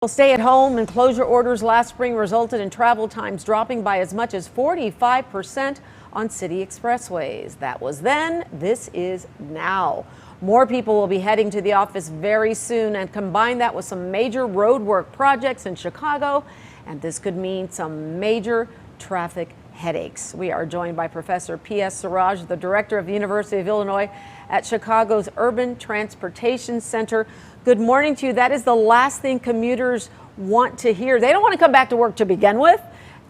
Well, stay-at-home and closure orders last spring resulted in travel times dropping by as much as 45% on city expressways. That was then, this is now. More people will be heading to the office very soon, and combine that with some major road work projects in Chicago, and this could mean some major traffic headaches. We are joined by Professor P.S. Sriraj, the director of the University of Illinois at Chicago's Urban Transportation Center. Good morning to you. That is the last thing commuters want to hear. They don't want to come back to work to begin with,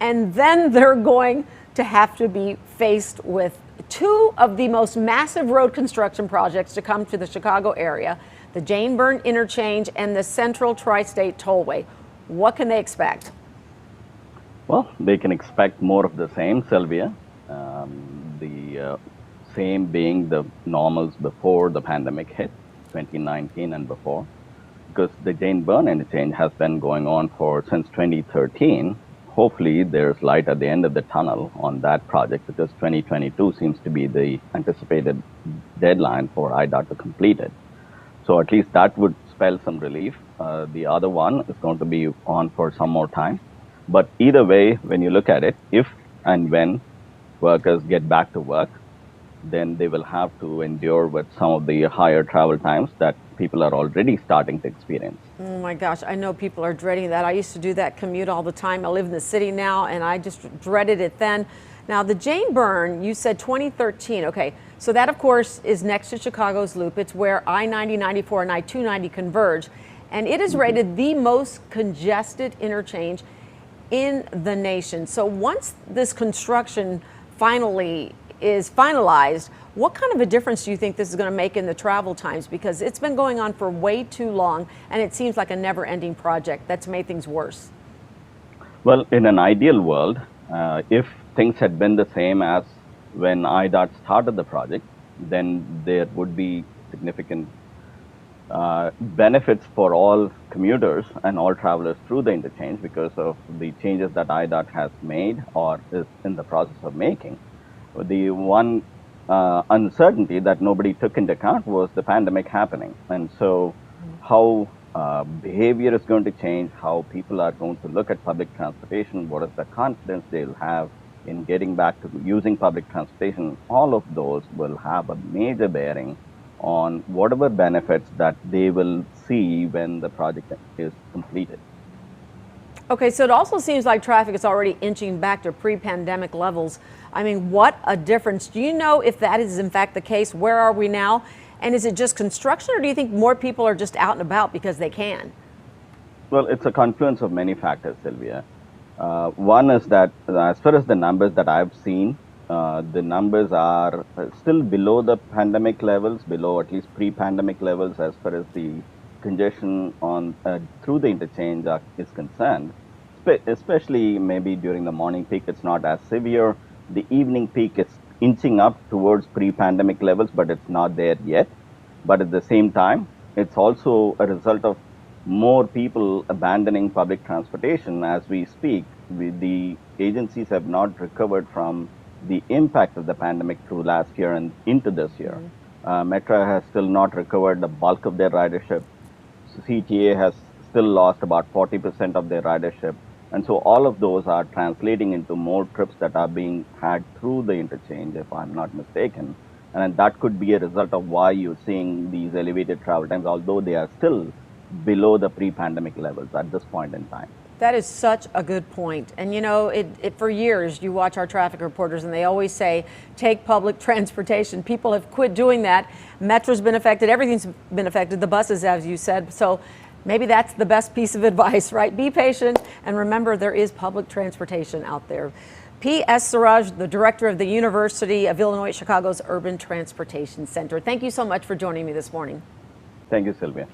and then they're going to have to be faced with two of the most massive road construction projects to come to the Chicago area, the Jane Byrne Interchange and the Central Tri-State Tollway. What can they expect? Well, they can expect more of the same, Sylvia. The same being the normals before the pandemic hit, 2019 and before, because the Jane Byrne interchange has been going on since 2013. Hopefully, there's light at the end of the tunnel on that project, because 2022 seems to be the anticipated deadline for IDOT to complete it. So at least that would spell some relief. The other one is going to be on for some more time. But either way, when you look at it, if and when workers get back to work, then they will have to endure with some of the higher travel times that people are already starting to experience. Oh my gosh, I know people are dreading that. I used to do that commute all the time. I live in the city now, and I just dreaded it then. Now, the Jane Byrne, you said 2013. Okay, so that, of course, is next to Chicago's Loop. It's where I-90, 94, and I-290 converge, and it is rated the most congested interchange in the nation. So once this construction finally is finalized, what kind of a difference do you think this is going to make in the travel times? Because it's been going on for way too long, and it seems like a never-ending project that's made things worse. Well, in an ideal world, if things had been the same as when IDOT started the project, then there would be significant benefits for all commuters and all travelers through the interchange because of the changes that IDOT has made or is in the process of making. The one uncertainty that nobody took into account was the pandemic happening. And so how behavior is going to change, how people are going to look at public transportation, what is the confidence they'll have in getting back to using public transportation, all of those will have a major bearing on whatever benefits that they will see when the project is completed. Okay, so it also seems like traffic is already inching back to pre-pandemic levels. I mean, what a difference. Do you know if that is in fact the case? Where are we now? And is it just construction, or do you think more people are just out and about because they can? Well, it's a confluence of many factors, Sylvia. One is that as far as the numbers that I've seen, the numbers are still below the pandemic levels, below at least pre-pandemic levels as far as the congestion on through the interchange is concerned. Especially maybe during the morning peak, it's not as severe. The evening peak is inching up towards pre-pandemic levels, but it's not there yet. But at the same time, it's also a result of more people abandoning public transportation as we speak. The agencies have not recovered from the impact of the pandemic through last year and into this year. Metro has still not recovered the bulk of their ridership. CTA has still lost about 40% of their ridership. And so all of those are translating into more trips that are being had through the interchange, if I'm not mistaken. And that could be a result of why you're seeing these elevated travel times, although they are still below the pre-pandemic levels at this point in time. That is such a good point. And you know, for years, you watch our traffic reporters and they always say, take public transportation. People have quit doing that. Metro's been affected, everything's been affected, the buses, as you said. So maybe that's the best piece of advice, right? Be patient and remember there is public transportation out there. P.S. Sriraj, the director of the University of Illinois Chicago's Urban Transportation Center. Thank you so much for joining me this morning. Thank you, Sylvia.